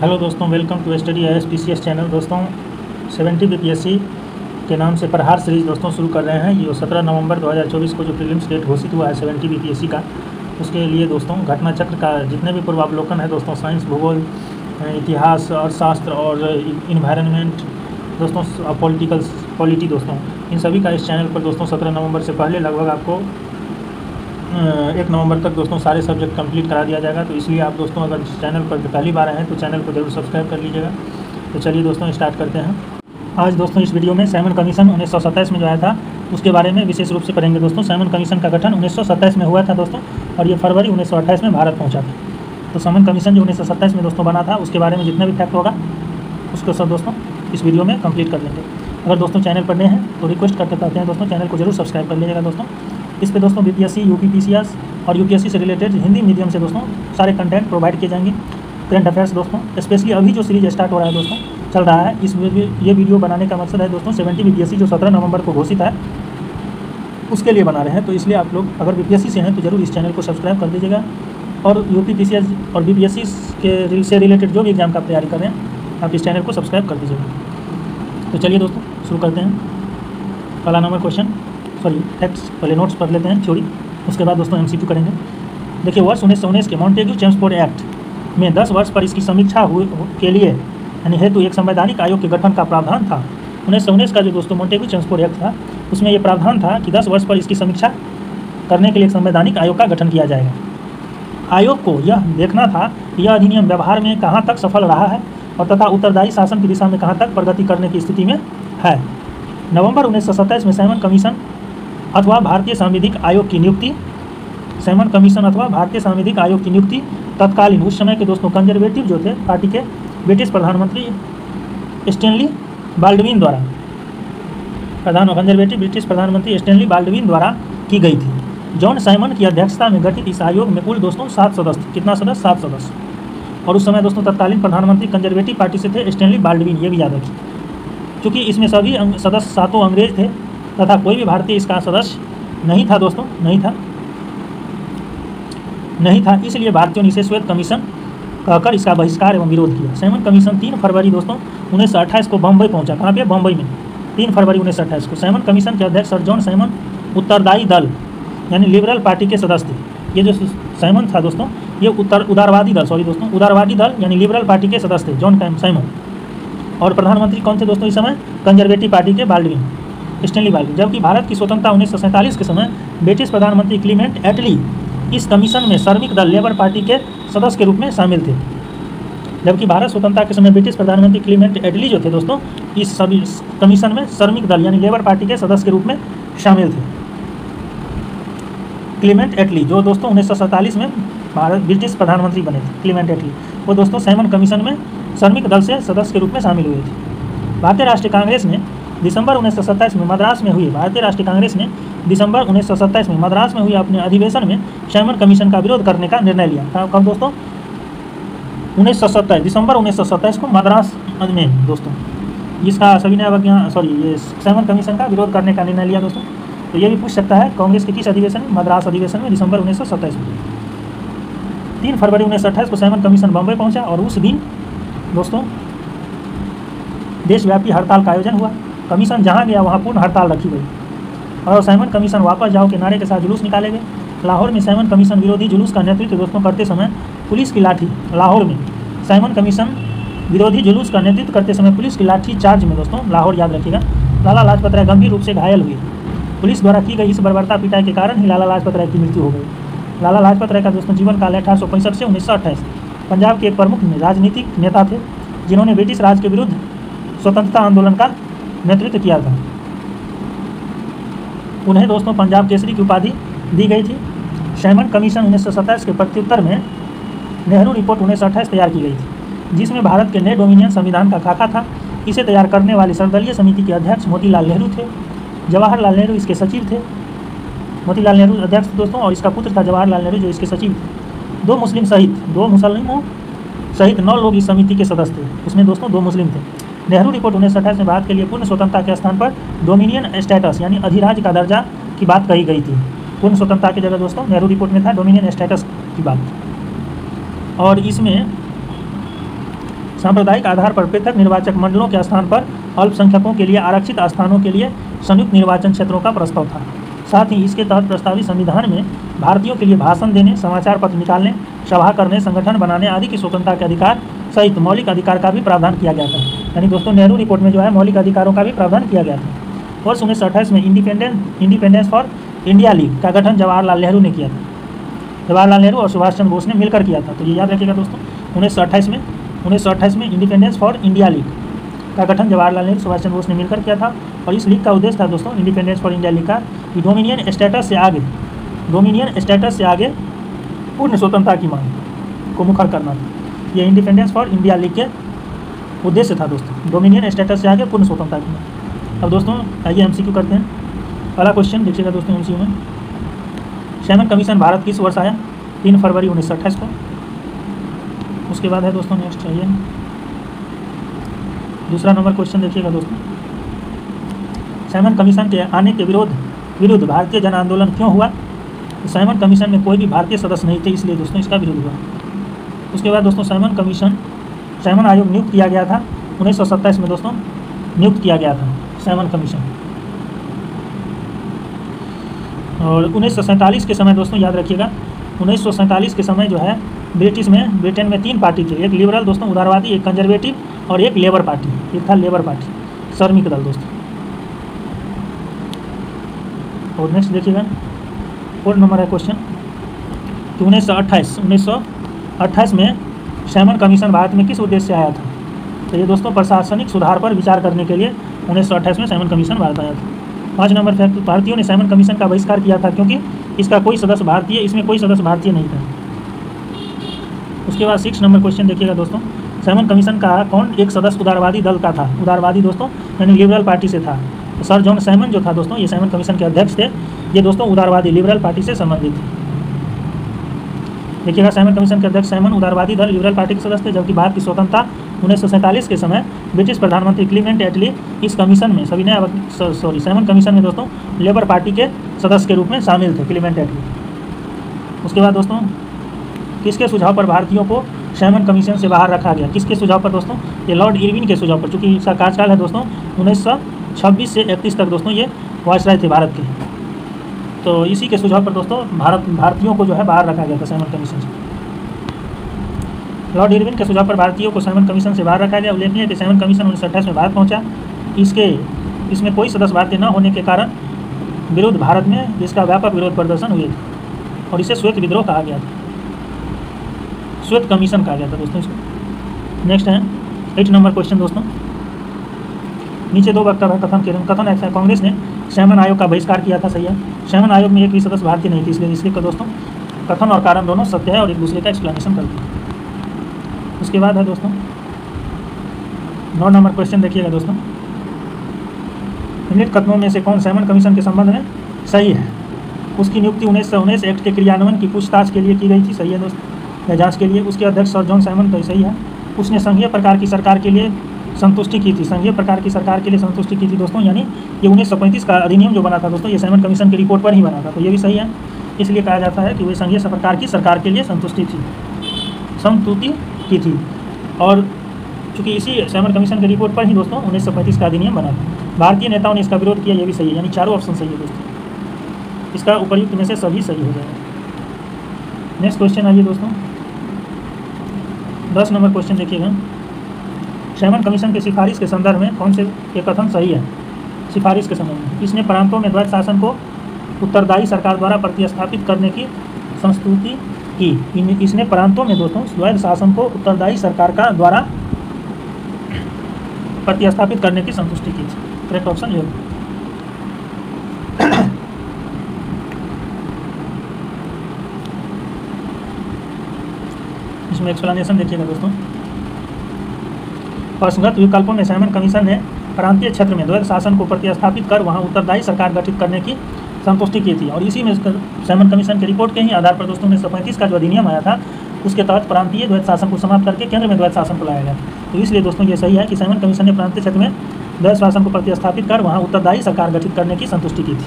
Hello दोस्तों, welcome to study ISPCS channel. दोस्तों 70 BPSC के नाम से प्रहार सीरीज़ दोस्तों शुरू कर रहे हैं। ये 17 नवंबर 2024 को जो प्रीलिम्स डेट घोषित हुआ है 70 BPSC का, उसके लिए दोस्तों घटना चक्र का जितने भी पूर्वावलोकन है दोस्तों, साइंस, भूगोल, इतिहास और शास्त्र और इन्वायरमेंट दोस्तों, पॉलिटी दोस्तों, इन सभी का इस चैनल पर दोस्तों 17 नवंबर से पहले लगभग आपको 1 नवंबर तक दोस्तों सारे सब्जेक्ट कंप्लीट करा दिया जाएगा। तो इसलिए आप दोस्तों अगर चैनल पर पहली बार आए हैं तो चैनल को जरूर सब्सक्राइब कर लीजिएगा। तो चलिए दोस्तों स्टार्ट करते हैं। आज दोस्तों इस वीडियो में साइमन कमीशन 1927 में जो आया था उसके बारे में विशेष रूप से पढ़ेंगे। दोस्तों साइमन कमीशन का गठन 1927 में हुआ था दोस्तों, और ये फरवरी 1928 में भारत पहुँचा था। तो साइमन कमीशन जो 1927 में दोस्तों बना था उसके बारे में जितना भी फैक्ट होगा उसको सब दोस्तों इस वीडियो में कंप्लीट कर लेंगे। अगर दोस्तों चैनल पर नए हैं तो रिक्वेस्ट करते कहते हैं दोस्तों चैनल को जरूर सब्सक्राइब कर लीजिएगा। दोस्तों इस पे दोस्तों BPSC, UPPCS और UPSC से रिलेटेड हिंदी मीडियम से दोस्तों सारे कंटेंट प्रोवाइड किए जाएंगे। करंट अफेयर्स दोस्तों, स्पेशली अभी जो सीरीज स्टार्ट हो रहा है दोस्तों, चल रहा है, ये वीडियो बनाने का मकसद है दोस्तों 70 BPSC जो 17 नवंबर को घोषित है उसके लिए बना रहे हैं। तो इसलिए आप लोग अगर BPSC से हैं तो जरूर इस चैनल को सब्सक्राइब कर दीजिएगा, और UPPCS और BPSC के से रिलेटेड जो भी एग्जाम का आप तैयारी कर रहे हैं आप इस चैनल को सब्सक्राइब कर दीजिएगा। तो चलिए दोस्तों शुरू करते हैं। पहला नंबर क्वेश्चन, फैक्ट्स पहले नोट्स पढ़ लेते हैं थ्योरी, उसके बाद दोस्तों MCQ करेंगे। देखिए वर्ष 1919 के मॉन्टेग्यू चेम्सफोर्ड एक्ट में 10 वर्ष पर इसकी समीक्षा के लिए यानी हेतु एक संवैधानिक आयोग के गठन का प्रावधान था। 1919 का जो दोस्तों मॉन्टेग्यू चेम्सफोर्ड एक्ट था उसमें ये प्रावधान था कि 10 वर्ष पर इसकी समीक्षा करने के लिए एक संवैधानिक आयोग का गठन किया जाएगा। आयोग को यह देखना था कि यह अधिनियम व्यवहार में कहाँ तक सफल रहा है और तथा उत्तरदायी शासन की दिशा में कहाँ तक प्रगति करने की स्थिति में है। नवंबर 1927 में साइमन कमीशन अथवा भारतीय सांविधिक आयोग की नियुक्ति, साइमन कमीशन अथवा भारतीय सांविधिक आयोग की नियुक्ति तत्कालीन उस समय के दोस्तों कंजर्वेटिव जो थे पार्टी के ब्रिटिश प्रधानमंत्री स्टैनली बाल्डविन द्वारा कंजर्वेटिव ब्रिटिश प्रधानमंत्री स्टैनली बाल्डविन द्वारा की गई थी। जॉन साइमन की अध्यक्षता में गठित इस आयोग में कुल दोस्तों 7 सदस्य थे। कितना सदस्य? 7 सदस्य। और उस समय दोस्तों तत्कालीन प्रधानमंत्री कंजर्वेटिव पार्टी से थे स्टैनली बाल्डविन, ये भी याद रखिए, क्योंकि इसमें सभी सदस्य 7 अंग्रेज थे तथा कोई भी भारतीय इसका सदस्य नहीं था दोस्तों, नहीं था। इसलिए भारतीयों ने इसे श्वेत कमीशन कहकर इसका बहिष्कार एवं विरोध किया। साइमन कमीशन 3 फरवरी दोस्तों 1928 को बम्बई पहुंचा। कहाँ पे? बम्बई में 3 फरवरी 1928 को। साइमन कमीशन के अध्यक्ष सर जॉन साइमन उत्तरदायी दल यानी लिबरल पार्टी के सदस्य थे। ये जो साइमन था दोस्तों ये उदारवादी दल यानी लिबरल पार्टी के सदस्य थे जॉन साइमन। और प्रधानमंत्री कौन थे दोस्तों इस समय? कंजर्वेटिव पार्टी के बाल्डविन, स्टैनली बाल्डविन। जबकि भारत की स्वतंत्रता 1947 के समय ब्रिटिश प्रधानमंत्री क्लीमेंट एटली इस कमीशन में श्रमिक दल लेबर पार्टी के सदस्य के रूप में शामिल थे। जबकि भारत स्वतंत्रता के समय ब्रिटिश प्रधानमंत्री क्लीमेंट एटली जो थे दोस्तों इस सभी कमीशन में श्रमिक दल यानी लेबर पार्टी के सदस्य के रूप में शामिल थे। क्लीमेंट एटली जो दोस्तों 1947 में भारत ब्रिटिश प्रधानमंत्री बने थे, क्लीमेंट एटली, वो दोस्तों साइमन कमीशन में श्रमिक दल से सदस्य के रूप में शामिल हुए थे। भारतीय राष्ट्रीय कांग्रेस ने दिसंबर 1927 में मद्रास में हुई अपने अधिवेशन में साइमन कमीशन का विरोध करने का निर्णय लिया। कब दोस्तों? 1927 दिसंबर 1927 को मद्रास में दोस्तों इसका ये साइमन कमीशन का विरोध करने का निर्णय लिया दोस्तों। तो ये भी पूछ सकता है कांग्रेस के किस अधिवेशन में? मद्रास अधिवेशन में दिसंबर 1927 में। 3 फरवरी 1928 को साइमन कमीशन बम्बई पहुंचा और उस दिन दोस्तों देशव्यापी हड़ताल का आयोजन हुआ। कमीशन जहां गया वहां पूर्ण हड़ताल रखी गई और साइमन कमीशन वापस जाओ के नारे के साथ जुलूस निकाले गए। लाहौर में साइमन कमीशन विरोधी जुलूस का नेतृत्व दोस्तों करते समय पुलिस की लाठी लाहौर में साइमन कमीशन विरोधी जुलूस का नेतृत्व करते समय पुलिस की लाठी चार्ज में दोस्तों लाहौर याद रखिएगा लाला लाजपत राय गंभीर रूप से घायल हुए। पुलिस द्वारा की गई इस बर्बरता पिटाई के कारण ही लाला लाजपत राय की मृत्यु हो गई। लाला लाजपत राय का दोस्तों जीवन काल 1865 से 1928 पंजाब के एक प्रमुख राजनीतिक नेता थे जिन्होंने ब्रिटिश राज के विरुद्ध स्वतंत्रता आंदोलन का नेतृत्व किया था। उन्हें दोस्तों पंजाब केसरी की उपाधि दी गई थी। साइमन कमीशन 1927 के प्रत्युत्तर में नेहरू रिपोर्ट 1928 तैयार की गई थी जिसमें भारत के नए डोमिनियन संविधान का खाका था। इसे तैयार करने वाली सर्वदलीय समिति के अध्यक्ष मोतीलाल नेहरू थे। जवाहरलाल नेहरू इसके सचिव थे। मोतीलाल नेहरू अध्यक्ष दोस्तों और इसका पुत्र था जवाहरलाल नेहरू जो इसके सचिव थे। 2 मुस्लिमों सहित 9 लोग इस समिति के सदस्य थे। उसमें दोस्तों 2 मुस्लिम थे। नेहरू रिपोर्ट 1928 में भारत के लिए पूर्ण स्वतंत्रता के स्थान पर डोमिनियन स्टेटस यानी अधिराज्य का दर्जा की बात कही गई थी। पूर्ण स्वतंत्रता की जगह दोस्तों नेहरू रिपोर्ट में था डोमिनियन स्टेटस की बात। और इसमें सांप्रदायिक आधार पर पृथक निर्वाचक मंडलों के स्थान पर अल्पसंख्यकों के लिए आरक्षित स्थानों के लिए संयुक्त निर्वाचन क्षेत्रों का प्रस्ताव था। साथ ही इसके तहत प्रस्तावित संविधान में भारतीयों के लिए भाषण देने, समाचार पत्र निकालने, सभा करने, संगठन बनाने आदि की स्वतंत्रता के अधिकार सहित मौलिक अधिकार का भी प्रावधान किया गया था। यानी दोस्तों नेहरू रिपोर्ट में जो है मौलिक अधिकारों का भी प्रावधान किया गया था। वर्ष 1928 में इंडिपेंडेंस फॉर इंडिया लीग का गठन जवाहरलाल नेहरू ने किया था। जवाहरलाल नेहरू और सुभाष चंद्र बोस ने मिलकर किया था। तो ये याद रखिएगा दोस्तों, 1928 में इंडिपेंडेंस फॉर इंडिया लीग का गठन जवाहरलाल नेहरू, सुभाष चंद्र बोस ने मिलकर किया था। और इस लीग का उद्देश्य था दोस्तों, इंडिपेंडेंस फॉर इंडिया लीग का डोमिनियन स्टेटस से आगे पूर्ण स्वतंत्रता की मांग को मुखर करना था। ये इंडिपेंडेंस फॉर इंडिया लीग के उद्देश्य था दोस्तों, डोमिनियन स्टेटस से आगे पूर्ण स्वतंत्रता की मांग। अब दोस्तों आइए MCQ करते हैं। पहला क्वेश्चन देखिएगा दोस्तों MCQ में, सैमन कमीशन भारत किस वर्ष आया? 3 फरवरी 1928 को। उसके बाद है दोस्तों नेक्स्ट चाहिए दूसरा नंबर क्वेश्चन देखिएगा दोस्तों, सैमन कमीशन के आने के विरुद्ध भारतीय जन आंदोलन क्यों हुआ? तो सैमन कमीशन में कोई भी भारतीय सदस्य नहीं थे, इसलिए दोस्तों इसका विरोध हुआ। उसके बाद दोस्तों सैमन आयोग नियुक्त किया गया था 1927 में दोस्तों, नियुक्त किया गया था सैमन कमीशन। और 1947 के समय दोस्तों याद रखिएगा, 1947 के समय जो है ब्रिटेन में 3 पार्टी थी, एक लिबरल दोस्तों उदारवादी, एक कंजर्वेटिव और एक लेबर पार्टी, एक था लेबर पार्टी, श्रमिक दल दोस्तों। और नेक्स्ट देखिएगा 4 नंबर है क्वेश्चन कि 1928 में सैमन कमीशन भारत में किस उद्देश्य से आया था? तो ये दोस्तों प्रशासनिक सुधार पर विचार करने के लिए 1928 में सैमन कमीशन भारत आया था। 5 नंबर फैक्ट, भारतीयों ने सैमन कमीशन का बहिष्कार किया था क्योंकि इसमें कोई सदस्य भारतीय नहीं था। उसके बाद 6 नंबर क्वेश्चन देखिएगा दोस्तों, सैमन कमीशन का कौन एक सदस्य उदारवादी दल का था? उदारवादी दोस्तों यानी लिबरल पार्टी से था। तो सर जॉन सैमन जो था दोस्तों, ये सैमन कमीशन के अध्यक्ष थे। ये दोस्तों उदारवादी लिबरल पार्टी से संबंधित थे। देखिएगा सैमन कमीशन के अध्यक्ष सैमन उदारवादी दल लिबरल पार्टी के सदस्य थे, जबकि भारत की स्वतंत्रता 1947 के समय ब्रिटिश प्रधानमंत्री क्लीमेंट एटली इस कमीशन में सैमन कमीशन में दोस्तों लेबर पार्टी के सदस्य के रूप में शामिल थे, क्लीमेंट एटली। उसके बाद दोस्तों किसके सुझाव पर भारतीयों को सैमन कमीशन से बाहर रखा गया? किसके सुझाव पर दोस्तों? ये लॉर्ड इरविन के सुझाव पर, चूँकि इसका कार्यकाल है दोस्तों 1926 से 31 तक दोस्तों ये वायसराय थे भारत के। तो इसी के सुझाव पर दोस्तों भारतीयों को जो है बाहर रखा गया था सैमन कमीशन से। लॉर्ड इरविन के सुझाव पर भारतीयों को सैमन कमीशन से बाहर रखा गया। उल्लेखनीय है कि सैमन कमीशन 1928 में भारत पहुंचा। इसमें कोई सदस्य भारतीय न होने के कारण विरुद्ध भारत में इसका व्यापक विरोध प्रदर्शन हुए थे और इसे श्वेत विद्रोह कहा गया था, श्वेत कमीशन कहा गया था दोस्तों इसको। नेक्स्ट है 8 नंबर क्वेश्चन दोस्तों, नीचे 2 वक्तव्य कथन ऐसा है, कांग्रेस ने सैमन आयोग का बहिष्कार किया था, सही है। सैमन आयोग में एक भी सदस्य भारतीय नहीं थी, इसलिए इसके दोस्तों कथन और कारण दोनों सत्य है और एक दूसरे का एक्सप्लेनेशन करते हैं। उसके बाद है दोस्तों 9 नंबर क्वेश्चन देखिएगा दोस्तों, निम्नलिखित कथनों में से कौन सैमन कमीशन के संबंध में सही है? उसकी नियुक्ति 1919 एक्ट के क्रियान्वयन की पूछताछ के लिए की गई थी, सही है दोस्तों, या जांच के लिए। उसके अध्यक्ष सर जॉन सैमन, तो सही है। उसने संघीय प्रकार की सरकार के लिए संतुष्टि की थी, संतुष्टि की थी दोस्तों, यानी ये 1935 का अधिनियम जो बना था दोस्तों, ये सैमन कमीशन की रिपोर्ट पर ही बना था, तो ये भी सही है। इसलिए कहा जाता है कि वे संघीय प्रकार की सरकार के लिए संतुष्टि की थी। और चूँकि इसी सैमन कमीशन की रिपोर्ट पर ही दोस्तों 1935 का अधिनियम बना था। भारतीय नेताओं ने इसका विरोध किया, ये भी सही है, यानी चारों ऑप्शन सही है दोस्तों। इसका उपर्युक्त में से सभी सही हो जाएगा। नेक्स्ट क्वेश्चन आइए दोस्तों, 10 नंबर क्वेश्चन देखिएगा, सैमन कमीशन की सिफारिश के संदर्भ में कौन से ये कथन सही है? सिफारिश के संदर्भ में इसने प्रांतों में द्वैत शासन को उत्तरदायी सरकार द्वारा प्रतिस्थापित करने की संस्तुति की। इसने प्रांतों में दोस्तों द्वैत शासन को उत्तरदायी सरकार का द्वारा प्रतिस्थापित करने की संतुष्टि की थी। करेक्ट ऑप्शन ये। इसमें एक्सप्लेनेशन देखिएगा दोस्तों, प्रश्नगत विकल्पों में सैमन कमीशन ने प्रांतीय क्षेत्र में द्वैत शासन को प्रतिस्थापित कर वहां उत्तरदायी सरकार गठित करने की संतुष्टि की थी। और इसी में सैमन कमीशन की रिपोर्ट के ही आधार पर दोस्तों 1935 का जो अधिनियम आया था, उसके तहत प्रांतीय द्वैत शासन को समाप्त करके केंद्र में द्वैत शासन को लाया गया। तो इसलिए दोस्तों ये सही है कि सैमन कमीशन ने प्रांतीय क्षेत्र में द्वैत शासन को प्रतिस्थापित कर वहाँ उत्तरदायी सरकार गठित करने की संतुष्टि की थी।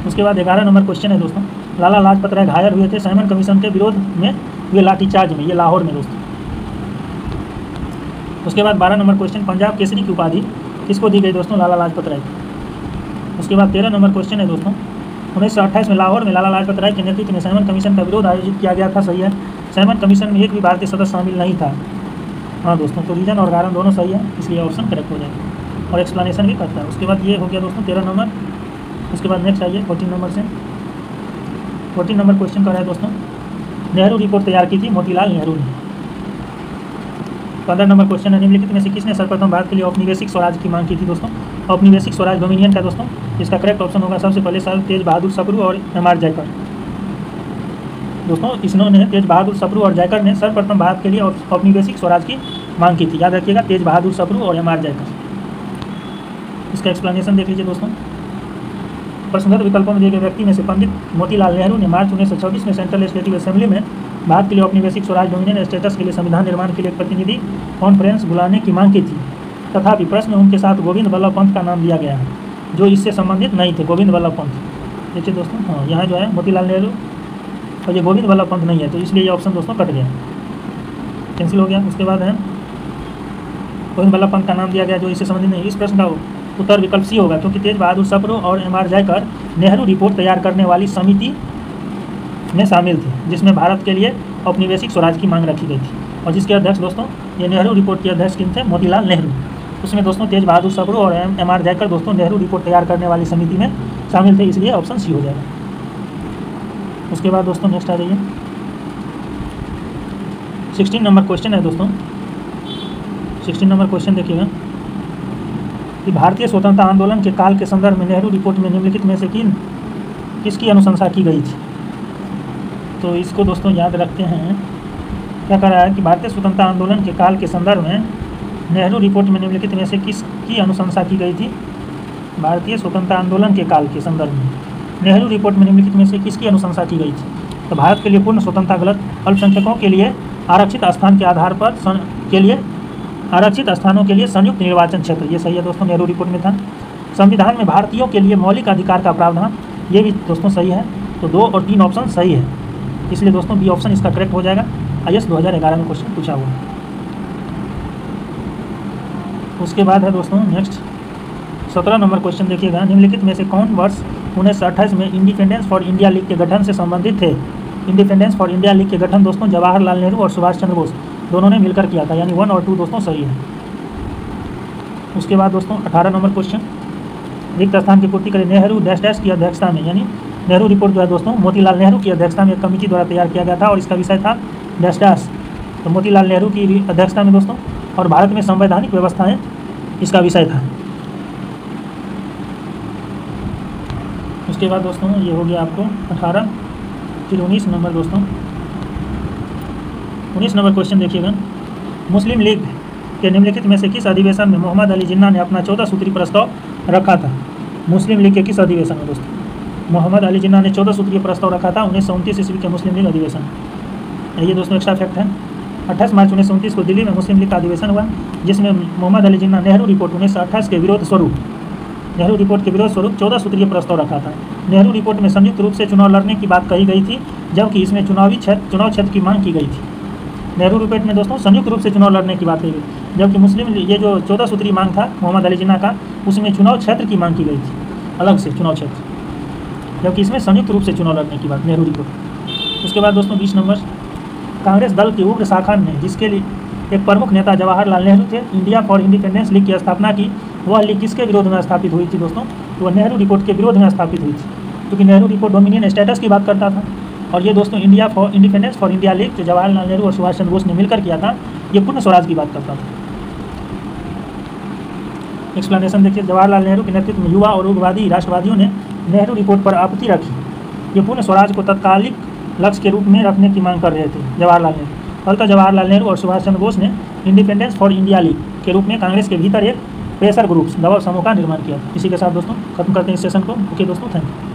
उसके बाद 11 नंबर क्वेश्चन है दोस्तों, लाला लाजपत राय घायल हुए थे सैमन कमीशन के विरोध में हुए लाठीचार्ज में, ये लाहौर में दोस्तों, उसके बाद 12 नंबर क्वेश्चन, पंजाब केसरी की उपाधि किसको दी गई दोस्तों? लाला लाजपत राय। उसके बाद 13 नंबर क्वेश्चन है दोस्तों, 1928 में लाहौर में लाला लाजपत राय के नेतृत्व में सैमन कमीशन का विरोध आयोजित किया गया था। सही है, सैमन कमीशन में एक भी भारतीय सदस्य शामिल नहीं था। हाँ दोस्तों, तो रीजन और कारण दोनों सही है, इसलिए ऑप्शन करेक्ट हो जाएगा और एक्सप्लेनेशन भी करता है। उसके बाद ये हो गया दोस्तों 13 नंबर। उसके बाद नेक्स्ट आइए 14 नंबर से। 14 नंबर क्वेश्चन कर रहा है दोस्तों, नेहरू रिपोर्ट तैयार की थी मोतीलाल नेहरू ने। 15 नंबर क्वेश्चन है, निम्नलिखित में से किसने सर्वप्रथम भारत के लिए औपनिवेशिक स्वराज की मांग की थी दोस्तों? औपनिवेशिक स्वराज डोमिनियन का दोस्तों, इसका करेक्ट ऑप्शन होगा सबसे पहले सर तेज बहादुर सप्रू और एम.आर. जयकर। दोस्तों इन्होंने तेज बहादुर सप्रू और जयकर ने सर्वप्रथम भारत के लिए औपनिवेशिक स्वराज की मांग की थी। याद रखिएगा, तेज बहादुर सप्रू और एम.आर. जयकर। इसका एक्सप्लेनेशन देख लीजिए दोस्तों। प्रश्नोत्तर विकल्पों में दिए गए व्यक्ति में से पंडित मोतीलाल नेहरू ने मार्च 1924 में सेंट्रल लेजिस्लेटिव असेंबली में भारत के लिए औपनिवेशिक स्वराज डोमिनियन स्टेटस के लिए संविधान निर्माण के लिए एक प्रतिनिधि कॉन्फ्रेंस बुलाने की मांग की थी। तथापि प्रश्न में उनके साथ गोविंद वल्लभ पंत का नाम दिया गया है, जो इससे संबंधित नहीं थे। गोविंद वल्लभ पंत देखिए दोस्तों, हाँ यहाँ जो है मोतीलाल नेहरू और ये गोविंद वल्लभ पंत नहीं है, तो इसलिए ये ऑप्शन दोस्तों कट गया, कैंसिल हो गया। उसके बाद है गोविंद वल्लभ पंत का नाम दिया गया, जो इससे संबंधित नहीं। इस प्रश्न का उत्तर विकल्प सी होगा, क्योंकि तेज बहादुर सप्रू और एम.आर. जयकर नेहरू रिपोर्ट तैयार करने वाली समिति में शामिल थे, जिसमें भारत के लिए औपनिवेशिक स्वराज की मांग रखी गई थी और जिसके अध्यक्ष दोस्तों ये नेहरू रिपोर्ट के अध्यक्ष किन थे? मोतीलाल नेहरू। उसमें दोस्तों तेज बहादुर सप्रू और एम.आर. जयकर दोस्तों नेहरू रिपोर्ट तैयार करने वाली समिति में शामिल थे, इसलिए ऑप्शन सी हो जाएगा। उसके बाद दोस्तों नेक्स्ट आ जाइए 16 नंबर क्वेश्चन है दोस्तों। 16 नंबर क्वेश्चन देखिएगा कि भारतीय स्वतंत्रता आंदोलन के काल के संदर्भ में नेहरू रिपोर्ट में निम्नलिखित में से किसकी अनुशंसा की गई थी? तो इसको दोस्तों याद रखते हैं। क्या कर रहा है कि भारतीय स्वतंत्रता आंदोलन के काल के संदर्भ में नेहरू रिपोर्ट में निम्नलिखित में से किसकी अनुशंसा की गई थी? भारतीय स्वतंत्रता आंदोलन के काल के संदर्भ में नेहरू रिपोर्ट में निम्नलिखित में से किसकी अनुशंसा की गई थी? तो भारत के लिए पूर्ण स्वतंत्रता गलत, अल्पसंख्यकों के लिए आरक्षित स्थान के आधार पर आरक्षित स्थानों के लिए संयुक्त निर्वाचन क्षेत्र, ये सही है दोस्तों, नेहरू रिपोर्ट में था। संविधान में भारतीयों के लिए मौलिक अधिकार का प्रावधान, ये भी दोस्तों सही है। तो 2 और 3 ऑप्शन सही है, इसलिए दोस्तों बी ऑप्शन इसका करेक्ट हो जाएगा। IAS 2011 में क्वेश्चन पूछा हुआ। उसके बाद है दोस्तों नेक्स्ट 17 नंबर क्वेश्चन देखिएगा, निम्नलिखित में से कौन वर्ष 1928 में इंडिपेंडेंस फॉर इंडिया लीग के गठन से संबंधित थे? इंडिपेंडेंस फॉर इंडिया लीग के गठन दोस्तों जवाहरलाल नेहरू और सुभाष चंद्र बोस दोनों ने मिलकर किया था, यानी 1 और 2 दोस्तों सही है। उसके बाद दोस्तों 18 नंबर क्वेश्चन, रिक्त स्थान की पूर्ति करें। नेहरू डैश की अध्यक्षता में, यानी नेहरू रिपोर्ट जो है दोस्तों मोतीलाल नेहरू की अध्यक्षता में एक कमेटी द्वारा तैयार किया गया था और इसका विषय था डैश। तो मोतीलाल नेहरू की अध्यक्षता में दोस्तों, और भारत में संवैधानिक व्यवस्थाएं इसका विषय था। उसके बाद दोस्तों ये हो गया आपको 18। फिर 19 नंबर दोस्तों, 19 नंबर क्वेश्चन देखिएगा, मुस्लिम लीग के निम्नलिखित में से किस अधिवेशन में मोहम्मद अली जिन्ना ने अपना 14 सूत्रीय प्रस्ताव रखा था? मुस्लिम लीग के किस अधिवेशन में दोस्तों मोहम्मद अली जिन्ना ने 14 सूत्रीय प्रस्ताव रखा था? 1929 ईस्वी के मुस्लिम लीग अधिवेशन। ये दोस्तों एक्स्ट्रा फैक्ट है। 28 मार्च 1929 को दिल्ली में मुस्लिम लीग का अधिवेशन हुआ, जिसमें मोहम्मद अली जिन्ना नेहरू रिपोर्ट 1928 के विरोध स्वरूप 14 सूत्रीय प्रस्ताव रखा था। नेहरू रिपोर्ट में संयुक्त रूप से चुनाव लड़ने की बात कही गई थी, जबकि इसमें चुनाव क्षेत्र की मांग की गई थी। नेहरू रिपोर्ट में दोस्तों संयुक्त रूप से चुनाव लड़ने की बात कही गई, जबकि मुस्लिम ये जो 14 सूत्रीय मांग था मोहम्मद अली जिन्ना का, उसमें चुनाव क्षेत्र की मांग की गई थी, अलग से चुनाव क्षेत्र, जबकि इसमें संयुक्त रूप से चुनाव लड़ने की बात नेहरू रिपोर्ट। उसके बाद दोस्तों 20 नंबर, कांग्रेस दल की उग्र शाखा ने जिसके लिए एक प्रमुख नेता जवाहरलाल नेहरू थे, इंडिया फॉर इंडिपेंडेंस लीग की स्थापना की, वह लीग किसके विरोध में स्थापित हुई थी दोस्तों? तो वह नेहरू रिपोर्ट के विरोध में स्थापित हुई थी, क्योंकि नेहरू रिपोर्ट डोमिनियन स्टेटस की बात करता था, और ये दोस्तों India for independence for India league जो जवाहरलाल नेहरू और सुभाष चंद्र बोस ने मिलकर किया था, ये पूर्ण स्वराज की बात करता था। एक्सप्लेनेशन देखिए, जवाहरलाल नेहरू के नेतृत्व में युवा और उग्रवादी राष्ट्रवादियों ने नेहरू रिपोर्ट पर आपत्ति रखी। ये पूर्ण स्वराज को तत्कालिक लक्ष्य के रूप में रखने की मांग कर रहे थे जवाहरलाल नेहरू। फलतः जवाहरलाल नेहरू और सुभाष चंद्र बोस ने इंडिपेंडेंस फॉर इंडिया लीग के रूप में कांग्रेस के भीतर एक प्रेशर ग्रुप्स दबाव समूह का निर्माण किया। इसी के साथ दोस्तों खत्म करते हैं इस सेशन को। ओके दोस्तों, थैंक यू।